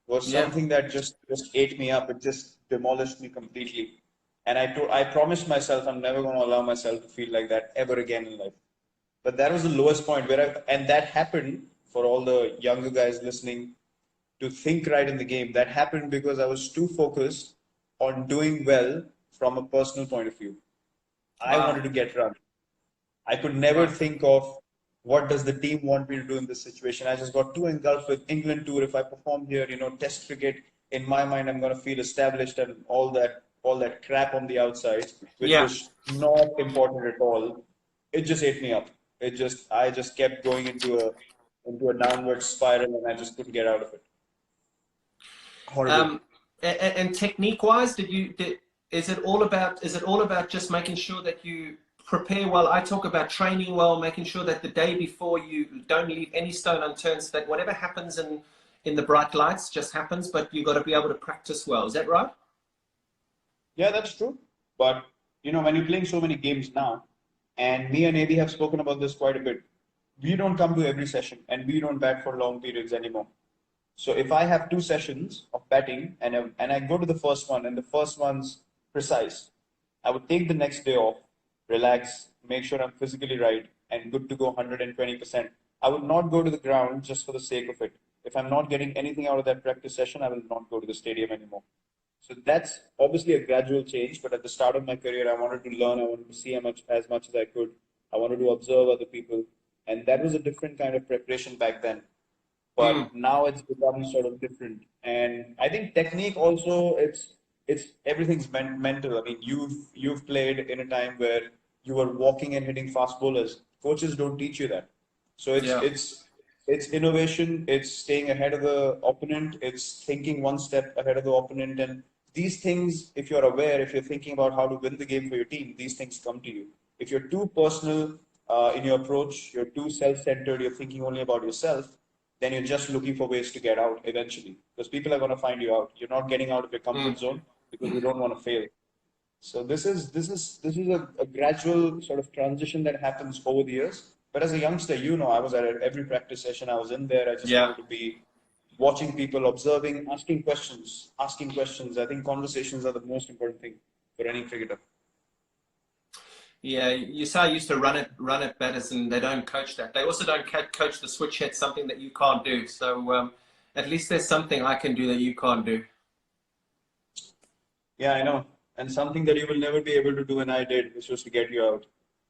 was Yeah. something that just ate me up. It just demolished me completely. And I promised myself I'm never going to allow myself to feel like that ever again in life. But that was the lowest point and that happened for all the younger guys listening to think right in the game. That happened because I was too focused on doing well from a personal point of view. I wanted Wow. to get run. I could never Right. think of what does the team want me to do in this situation. I just got too engulfed with England tour. If I perform here, Test cricket, in my mind, I'm going to feel established and all that crap on the outside, which Yeah. was not important at all. It just ate me up. I just kept going into a downward spiral, and I just couldn't get out of it. Horrible. And technique wise, is it all about just making sure that you prepare well? I talk about training well, making sure that the day before you don't leave any stone unturned, so that whatever happens in the bright lights just happens, but you've got to be able to practice well. Is that right? Yeah, that's true. But when you're playing so many games now, and me and AB have spoken about this quite a bit, we don't come to every session and we don't bat for long periods anymore. So if I have two sessions of batting and I go to the first one and the first one's precise, I would take the next day off, relax, make sure I'm physically right and good to go 120%. I would not go to the ground just for the sake of it. If I'm not getting anything out of that practice session, I will not go to the stadium anymore. So that's obviously a gradual change, but at the start of my career, I wanted to learn, I wanted to see as much as I could. I wanted to observe other people, and that was a different kind of preparation back then. Mm. But now it's become sort of different, and I think technique also it's everything's mental. I mean, you've played in a time where you were walking and hitting fast bowlers. Coaches don't teach you that. So it's Yeah. it's it's innovation, it's staying ahead of the opponent, it's thinking one step ahead of the opponent. And these things, if you're aware, if you're thinking about how to win the game for your team, these things come to you. If you're too personal in your approach, you're too self-centered, you're thinking only about yourself, then you're just looking for ways to get out eventually. Because people are going to find you out. You're not getting out of your comfort Mm. zone because you don't want to fail. So this is a gradual sort of transition that happens over the years. But as a youngster, I was at every practice session. I was in there. I just Yeah. wanted to be watching people, observing, asking questions, asking questions. I think conversations are the most important thing for any cricketer. Yeah, you say I used to run it batters, and they don't coach that. They also don't coach the switch hit, something that you can't do. So at least there's something I can do that you can't do. Yeah, I know. And something that you will never be able to do, and I did, which was to get you out.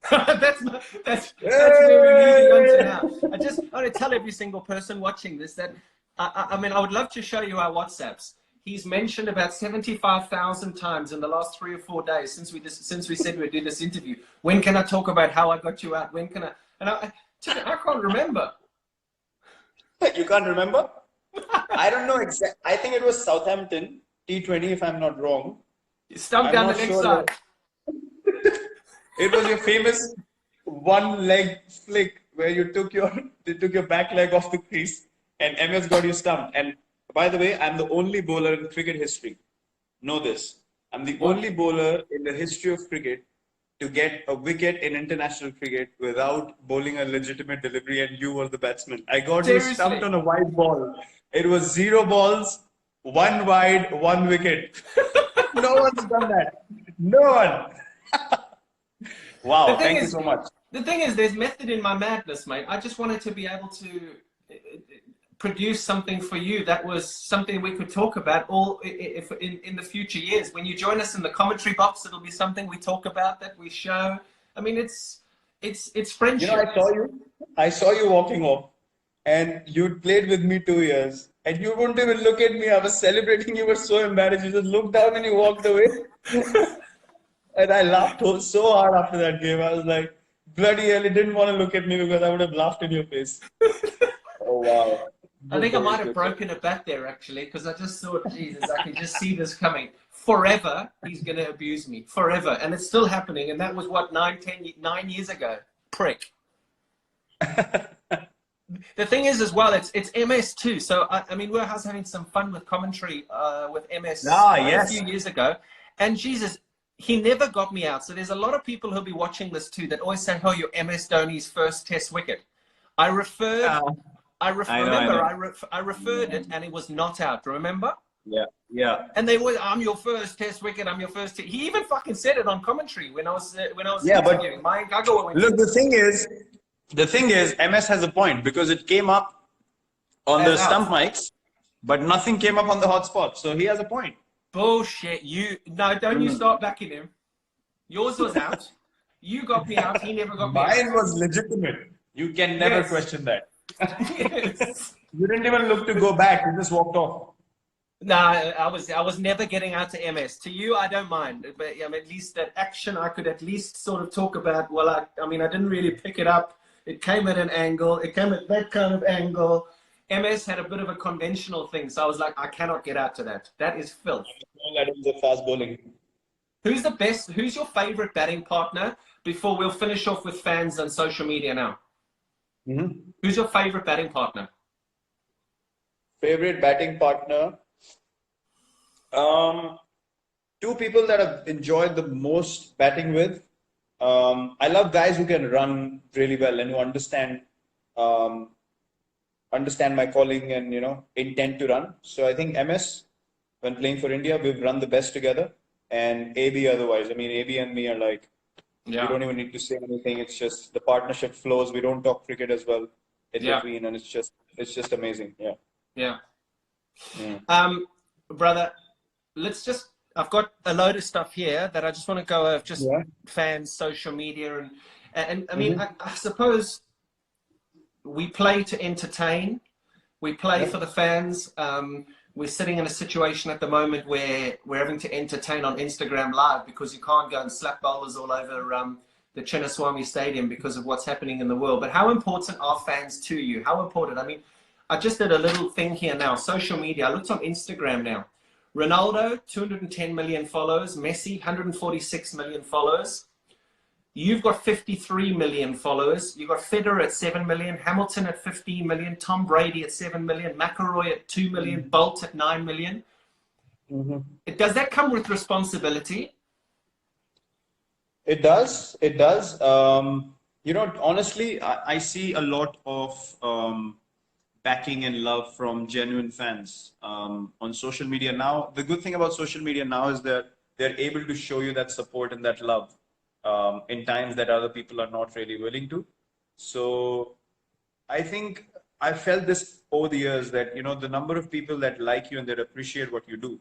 That's where we're moving on to now. I want to tell every single person watching this that I mean I would love to show you our WhatsApps. He's mentioned about 75,000 times in the last 3 or 4 days since we said we'd do this interview. When can I talk about how I got you out? When can I? And I can't remember. You can't remember? I don't know exact. I think it was Southampton T20, if I'm not wrong. Stump I'm down the not leg sure. side. It was your famous one leg flick where you took your back leg off the crease and MS got you stumped. And by the way, I'm the only bowler in cricket history. Know this. I'm the What? only bowler in the history of cricket to get a wicket in international cricket without bowling a legitimate delivery, and you were the batsman. I got you stumped Seriously? on a wide ball. It was 0 balls, one wide, one wicket. No one's done that. No one. The Wow, thing thank you is, so much. there's method in my madness, mate. I just wanted to be able to produce something for you that was something we could talk about all if in the future years. When you join us in the commentary box, it'll be something we talk about that we show. I mean, it's friendship. I saw you walking off, and you'd played with me 2 years, and you wouldn't even look at me. I was celebrating. You were so embarrassed. You just looked down and you walked away. And I laughed so hard after that game. I was like, bloody hell, he didn't want to look at me because I would have laughed in your face. Oh, wow. I think I might have Good. broken a bat there actually, because I just thought, Jesus, I can just see this coming. Forever, he's going to abuse me. Forever. And it's still happening. And that was what, 9 years ago. Prick. The thing is as well, it's MS too. So, I mean, I was having some fun with commentary with MS a Yes. few years ago. And Jesus, he never got me out. So there's a lot of people who'll be watching this too that always say, oh, you're MS Dhoni's first test wicket. I referred... I referred it, and it was not out. Remember? Yeah. And they were, I'm your first test wicket. I'm your first. He even fucking said it on commentary when I was Yeah, but interviewing. look, the thing is, MS has a point because it came up on the stump mics, but nothing came up on the hotspot. So he has a point. Bullshit. Don't you start backing him. Yours was out. You got me out. He never got me out. Mine was legitimate. You can never question that. Yes. You didn't even look to go back. You just walked off. No, I was never getting out to MS. To you, I don't mind, but at least that action I could at least sort of talk about. Well, I mean, I didn't really pick it up. It came at an angle. It came at that kind of angle. MS had a bit of a conventional thing, so I was like, I cannot get out to that. That is filth. That was a fast bowling. Who's the best? Who's your favorite batting partner? Before we'll finish off with fans and social media now. Mm-hmm. Who's your favorite batting partner? Favorite batting partner? Two people that I've enjoyed the most batting with. I love guys who can run really well and who understand my calling and intent to run. So I think MS, when playing for India, we've run the best together, and AB otherwise. I mean, AB and me are like, we don't even need to say anything. It's just the partnership flows. We don't talk cricket as well in between, and it's just amazing. Yeah. Brother, I've got a load of stuff here that I just want to go over, just fans, social media, and I mean, I suppose we play to entertain. We play for the fans. We're sitting in a situation at the moment where we're having to entertain on Instagram Live because you can't go and slap bowlers all over the Chinnaswamy Stadium because of what's happening in the world. But how important are fans to you? How important? I mean, I just did a little thing here now. Social media. I looked on Instagram now. Ronaldo, 210 million followers. Messi, 146 million followers. You've got 53 million followers. You've got Federer at 7 million, Hamilton at 15 million, Tom Brady at 7 million, McIlroy at 2 million, Bolt at 9 million. Does that come with responsibility? It does. It does. Honestly, I see a lot of backing and love from genuine fans on social media now. The good thing about social media now is that they're able to show you that support and that love in times that other people are not really willing to. So I think I felt this over the years that, the number of people that like you and that appreciate what you do,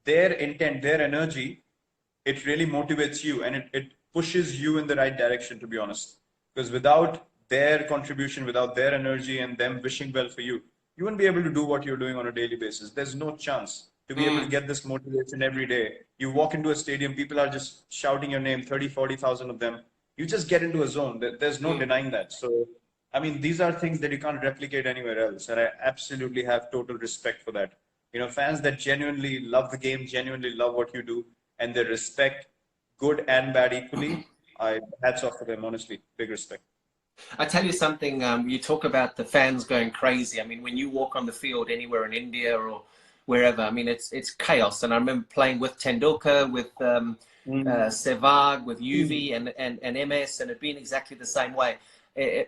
their intent, their energy, it really motivates you and it pushes you in the right direction, to be honest. Because without their contribution, without their energy and them wishing well for you, you wouldn't be able to do what you're doing on a daily basis. There's no chance to be able to get this motivation every day. You walk into a stadium, people are just shouting your name, 30, 40,000 of them. You just get into a zone. There's no denying that. So, I mean, these are things that you can't replicate anywhere else. And I absolutely have total respect for that. Fans that genuinely love the game, genuinely love what you do, and they respect good and bad equally. Hats off to them, honestly. Big respect. I tell you something, you talk about the fans going crazy. I mean, when you walk on the field anywhere in India or wherever, I mean, it's chaos. And I remember playing with Tendulkar, with Sehwag, with UV and MS, and it being exactly the same way.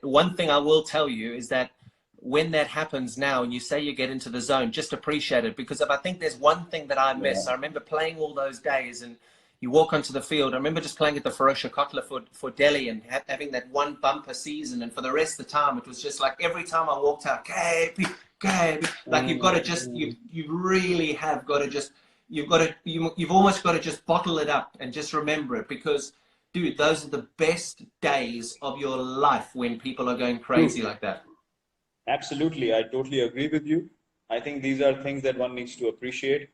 One thing I will tell you is that when that happens now and you say you get into the zone, just appreciate it. Because if I think there's one thing that I miss, I remember playing all those days and you walk onto the field. I remember just playing at the Ferocia Kotla for Delhi and having that one bumper season. And for the rest of the time, it was just like every time I walked out, KP, like you've got to just, you really have got to just, you've almost got to just bottle it up and just remember it because, dude, those are the best days of your life when people are going crazy like that. Absolutely. I totally agree with you. I think these are things that one needs to appreciate.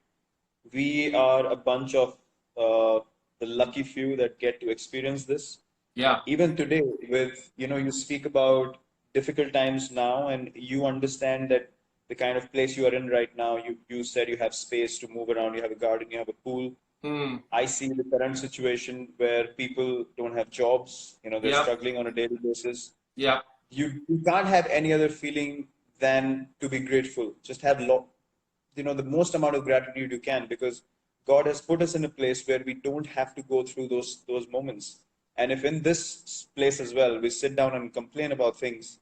We are a bunch of the lucky few that get to experience this. Yeah. Even today with, you speak about difficult times now and you understand that the kind of place you are in right now. You said you have space to move around, you have a garden, you have a pool. Mm. I see the current situation where people don't have jobs, they're Yep. struggling on a daily basis. Yep. You can't have any other feeling than to be grateful. Just have the most amount of gratitude you can, because God has put us in a place where we don't have to go through those moments. And if in this place as well we sit down and complain about things,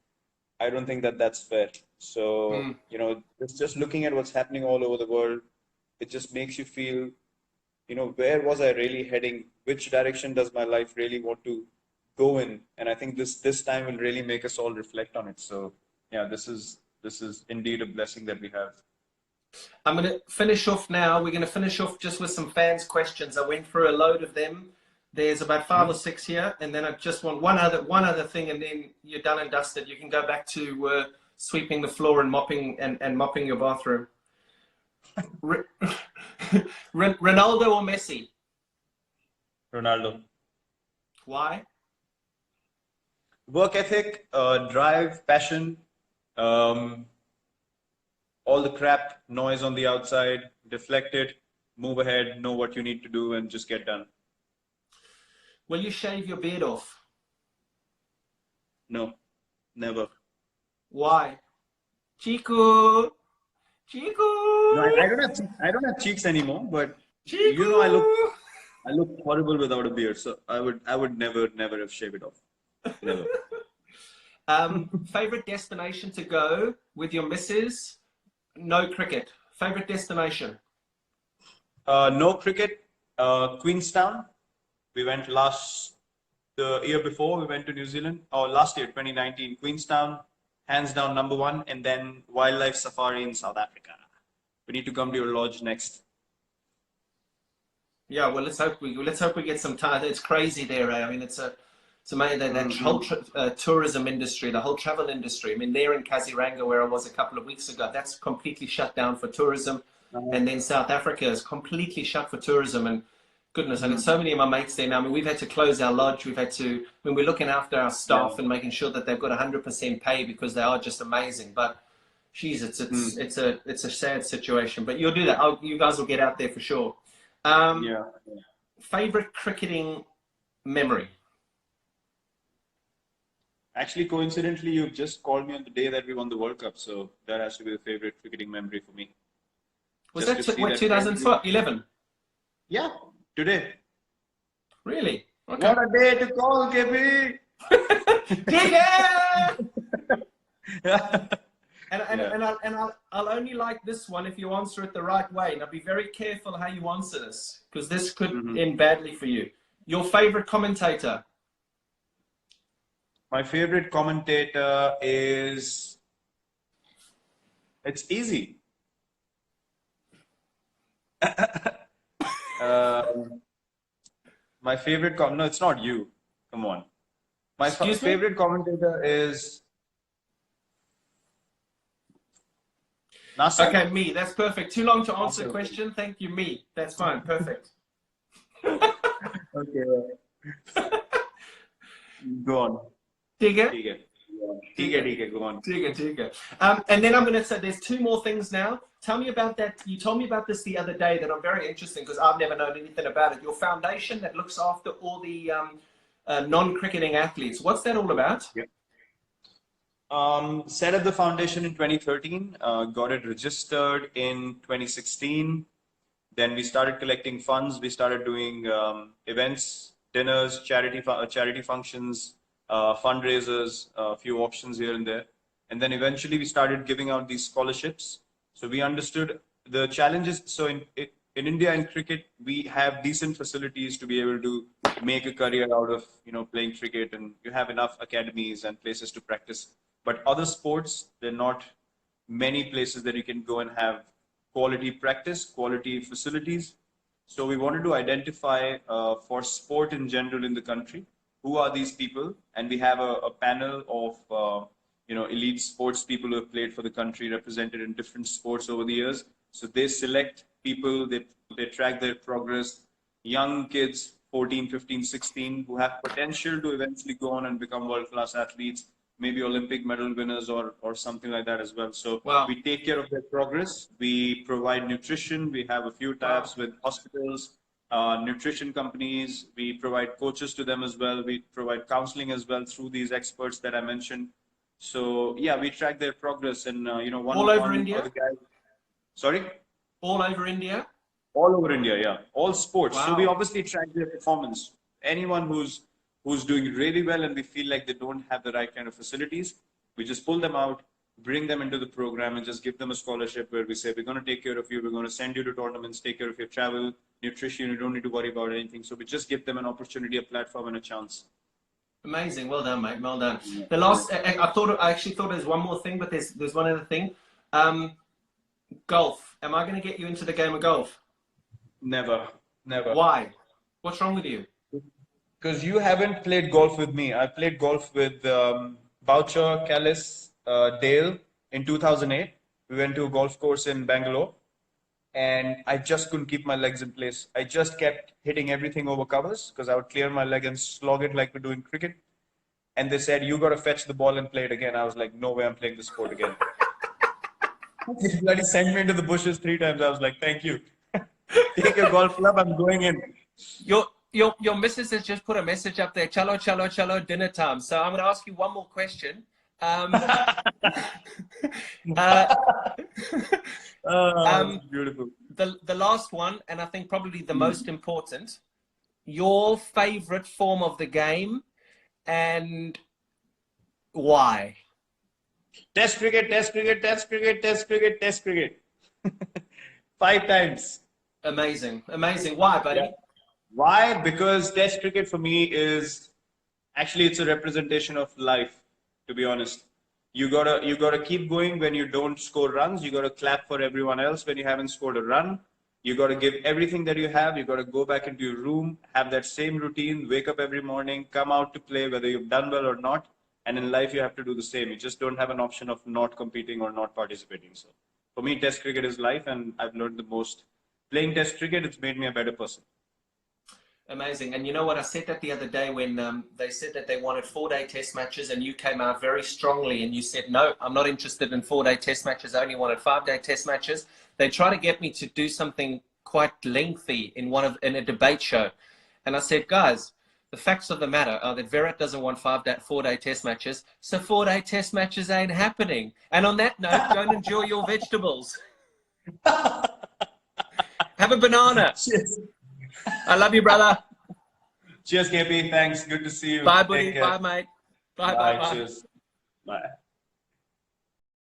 I don't think that that's fair. So, Mm. just looking at what's happening all over the world, it just makes you feel, where was I really heading? Which direction does my life really want to go in? And I think this time will really make us all reflect on it. So, yeah, this is indeed a blessing that we have. I'm going to finish off now. We're going to finish off just with some fans' questions. I went through a load of them. There's about 5 or 6 here, and then I just want one other thing, and then you're done and dusted. You can go back to sweeping the floor and mopping your bathroom. Ronaldo or Messi? Ronaldo. Why? Work ethic, drive, passion, all the crap, noise on the outside, deflect it, move ahead, know what you need to do, and just get done. Will you shave your beard off? No, never. Why? Chico! No, I don't have cheeks anymore, but Chico! I look horrible without a beard, so I would never have shaved it off. Never. Favorite destination to go with your missus? No cricket. Favorite destination? No cricket. Queenstown. We went the year before we went to New Zealand, or last year, 2019. Queenstown, hands down number one, and then wildlife safari in South Africa. We need to come to your lodge next. Yeah, well, let's hope we get some time. It's crazy there. I mean, it's amazing that whole tourism industry, the whole travel industry. I mean, there in Kaziranga, where I was a couple of weeks ago, that's completely shut down for tourism, and then South Africa is completely shut for tourism. And goodness, I got so many of my mates there now. I mean, we've had to close our lodge. When we're looking after our staff and making sure that they've got 100% pay, because they are just amazing. But geez, it's a sad situation. But you'll do that. You guys will get out there for sure. Favorite cricketing memory? Actually, coincidentally, you just called me on the day that we won the World Cup, so that has to be the favorite cricketing memory for me. Was that 2011? Yeah, today. Really? Okay. What a day to call, KB! And I'll only like this one if you answer it the right way. Now be very careful how you answer this, because this could end badly for you. Your favorite commentator? My favorite commentator is... It's easy. My favorite... No, it's not you. Come on. My favorite commentator is... Nasser? Okay, me. That's perfect. Too long to answer the question. Thank you, me. That's fine. Perfect. Okay. Go on. Tiga? Tiga, go on. Tiga. And then I'm going to say there's 2 more things now. Tell me about that. You told me about this the other day that I'm very interested in, because I've never known anything about it. Your foundation that looks after all the non-cricketing athletes. What's that all about? Yep. Set up the foundation in 2013, got it registered in 2016. Then we started collecting funds. We started doing events, dinners, charity functions, fundraisers, a few auctions here and there. And then eventually we started giving out these scholarships. So we understood the challenges. So in India, in cricket, we have decent facilities to be able to make a career out of playing cricket, and you have enough academies and places to practice. But other sports, there are not many places that you can go and have quality practice, quality facilities. So we wanted to identify for sport in general in the country, who are these people? And we have a panel of elite sports people who have played for the country, represented in different sports over the years. So they select people, they track their progress, young kids, 14, 15, 16, who have potential to eventually go on and become world-class athletes. maybe Olympic medal winners or something like that as well. So Wow. we take care of their progress. We provide nutrition. We have a few tie-ups with hospitals, nutrition companies. We provide coaches to them as well. We provide counseling as well through these experts that I mentioned. So yeah, we track their progress, and All over one India? of the guys. Sorry. All over India? All over India, yeah. All sports. So we Wow. obviously track their performance. Anyone who's doing really well and we feel like they don't have the right kind of facilities, we just pull them out, bring them into the program, and just give them a scholarship where we say, we're going to take care of you, we're going to send you to tournaments, take care of your travel, nutrition, you don't need to worry about anything. So we just give them an opportunity, a platform, and a chance. Amazing. Well done, mate. Well done. The last, I actually thought there's one more thing, but there's one other thing. Golf. Am I going to get you into the game of golf? Never, never. Why? What's wrong with you? Because you haven't played golf with me. I played golf with Boucher, Callis, Dale in 2008. We went to a golf course in Bangalore, and I just couldn't keep my legs in place. I just kept hitting everything over covers because I would clear my leg and slog it like we do in cricket. And they said, you got to fetch the ball and play it again. I was like, no way, I'm playing this sport again. They bloody sent me into the bushes 3 times. I was like, thank you. Take your golf club, I'm going in. Your missus has just put a message up there. Chalo, chalo, chalo, dinner time. So I'm going to ask you one more question. Beautiful. The last one, and I think probably the most important, your favorite form of the game and why? Test cricket, test cricket, test cricket, test cricket, test cricket. 5 times. Amazing. Amazing. Why, buddy? Yeah. Why? Because test cricket for me is actually it's a representation of life, to be honest. You gotta keep going when you don't score runs. You gotta clap for everyone else when you haven't scored a run. You gotta give everything that you have. You gotta go back into your room, have that same routine, wake up every morning, come out to play whether you've done well or not. And in life you have to do the same. You just don't have an option of not competing or not participating. So for me, test cricket is life, and I've learned the most. Playing test cricket, it's made me a better person. Amazing. And you know what? I said that the other day when they said that they wanted 4-day test matches, and you came out very strongly and you said, no, I'm not interested in 4-day test matches. I only wanted 5-day test matches. They try to get me to do something quite lengthy in a debate show. And I said, guys, the facts of the matter are that Virat doesn't want 4-day test matches. So 4-day test matches ain't happening. And on that note, go and enjoy your vegetables. Have a banana. Cheers. I love you, brother. Cheers, KP. Thanks. Good to see you. Bye, buddy. Bye, mate. Bye, bye, bye. Cheers. Bye.